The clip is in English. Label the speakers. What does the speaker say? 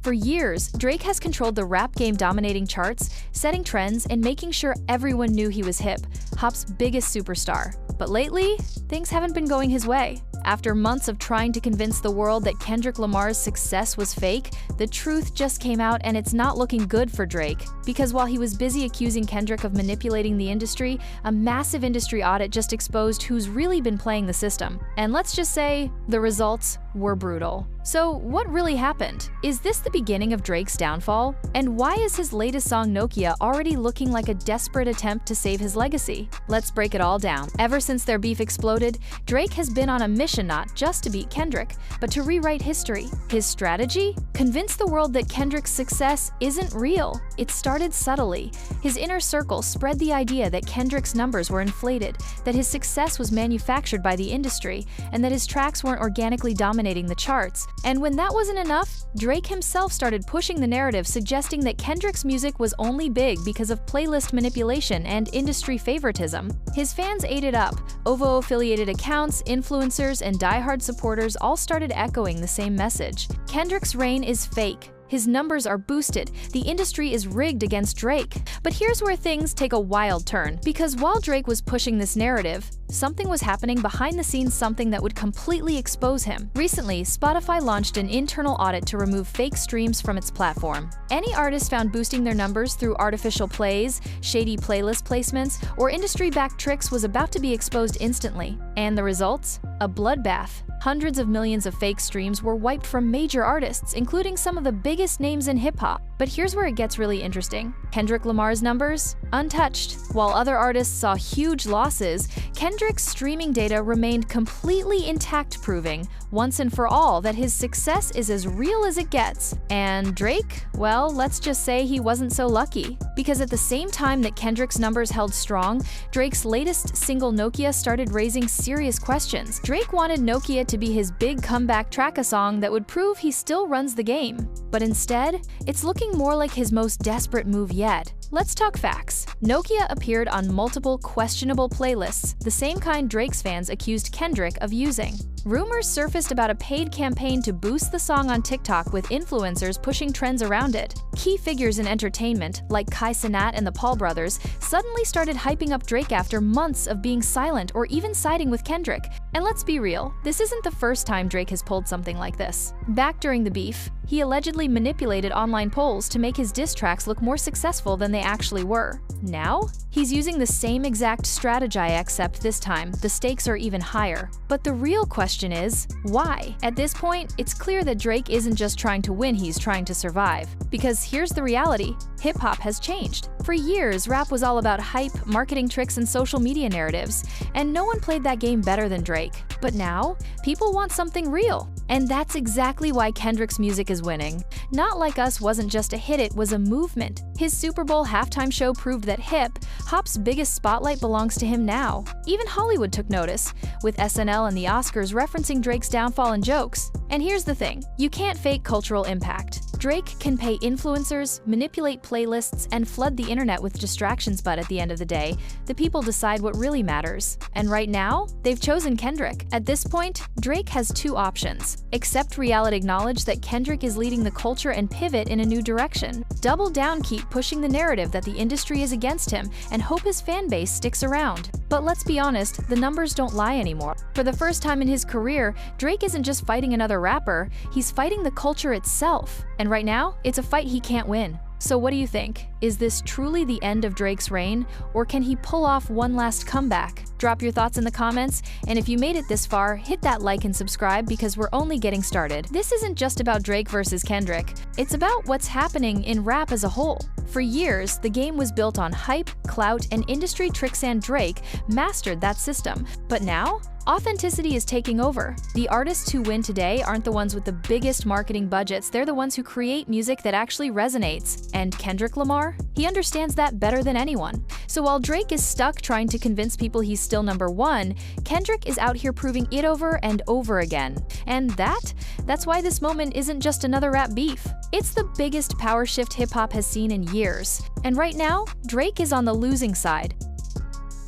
Speaker 1: For years, Drake has controlled the rap game, dominating charts, setting trends, and making sure everyone knew he was hip-hop's biggest superstar. But lately, things haven't been going his way. After months of trying to convince the world that Kendrick Lamar's success was fake, the truth just came out, and it's not looking good for Drake. Because while he was busy accusing Kendrick of manipulating the industry, a massive industry audit just exposed who's really been playing the system. And let's just say, the results were brutal. So what really happened? Is this the beginning of Drake's downfall? And why is his latest song Nokia already looking like a desperate attempt to save his legacy? Let's break it all down. Ever since their beef exploded, Drake has been on a mission not just to beat Kendrick, but to rewrite history. His strategy? Convince the world that Kendrick's success isn't real. It started subtly. His inner circle spread the idea that Kendrick's numbers were inflated, that his success was manufactured by the industry, and that his tracks weren't organically dominating the charts. And when that wasn't enough, Drake himself started pushing the narrative, suggesting that Kendrick's music was only big because of playlist manipulation and industry favoritism. His fans ate it up. OVO-affiliated accounts, influencers, and diehard supporters all started echoing the same message. Kendrick's reign is fake. His numbers are boosted. The industry is rigged against Drake. But here's where things take a wild turn. Because while Drake was pushing this narrative, something was happening behind the scenes, something that would completely expose him. Recently, Spotify launched an internal audit to remove fake streams from its platform. Any artist found boosting their numbers through artificial plays, shady playlist placements, or industry-backed tricks was about to be exposed instantly. And the results? A bloodbath. Hundreds of millions of fake streams were wiped from major artists, including some of the biggest names in hip-hop. But here's where it gets really interesting. Kendrick Lamar's numbers? Untouched. While other artists saw huge losses, Kendrick's streaming data remained completely intact, proving, once and for all, that his success is as real as it gets. And Drake? Well, let's just say he wasn't so lucky. Because at the same time that Kendrick's numbers held strong, Drake's latest single Nokia started raising serious questions. Drake wanted Nokia to be his big comeback track, a song that would prove he still runs the game. But instead, it's looking more like his most desperate move yet. Let's talk facts. Nokia appeared on multiple questionable playlists, the same kind Drake's fans accused Kendrick of using. Rumors surfaced about a paid campaign to boost the song on TikTok, with influencers pushing trends around it. Key figures in entertainment, like Kai Cenat and the Paul brothers, suddenly started hyping up Drake after months of being silent or even siding with Kendrick. And let's be real, this isn't the first time Drake has pulled something like this. Back during the beef, he allegedly manipulated online polls to make his diss tracks look more successful than they actually were. Now, he's using the same exact strategy, except this time, the stakes are even higher. But the real question is, why? At this point, it's clear that Drake isn't just trying to win, he's trying to survive. Because here's the reality, hip-hop has changed. For years, rap was all about hype, marketing tricks, and social media narratives, and no one played that game better than Drake. But now, people want something real. And that's exactly why Kendrick's music is winning. Not Like Us wasn't just a hit, it was a movement. His Super Bowl halftime show proved that hip-hop's biggest spotlight belongs to him now. Even Hollywood took notice, with SNL and the Oscars referencing Drake's downfall in jokes. And here's the thing, you can't fake cultural impact. Drake can pay influencers, manipulate playlists, and flood the internet with distractions, but at the end of the day, the people decide what really matters. And right now, they've chosen Kendrick. At this point, Drake has two options. Accept reality, acknowledge that Kendrick is leading the culture, and pivot in a new direction. Double down, keep pushing the narrative that the industry is against him, and hope his fan base sticks around. But let's be honest, the numbers don't lie anymore. For the first time in his career, Drake isn't just fighting another rapper, he's fighting the culture itself. And right now, it's a fight he can't win. So what do you think? Is this truly the end of Drake's reign, or can he pull off one last comeback? Drop your thoughts in the comments, and if you made it this far, hit that like and subscribe, because we're only getting started. This isn't just about Drake versus Kendrick, it's about what's happening in rap as a whole. For years, the game was built on hype, clout, and industry tricks, and Drake mastered that system. But now, authenticity is taking over. The artists who win today aren't the ones with the biggest marketing budgets, they're the ones who create music that actually resonates. And Kendrick Lamar? He understands that better than anyone. So while Drake is stuck trying to convince people he's still number one, Kendrick is out here proving it over and over again. And that's why this moment isn't just another rap beef. It's the biggest power shift hip-hop has seen in years. And right now, Drake is on the losing side.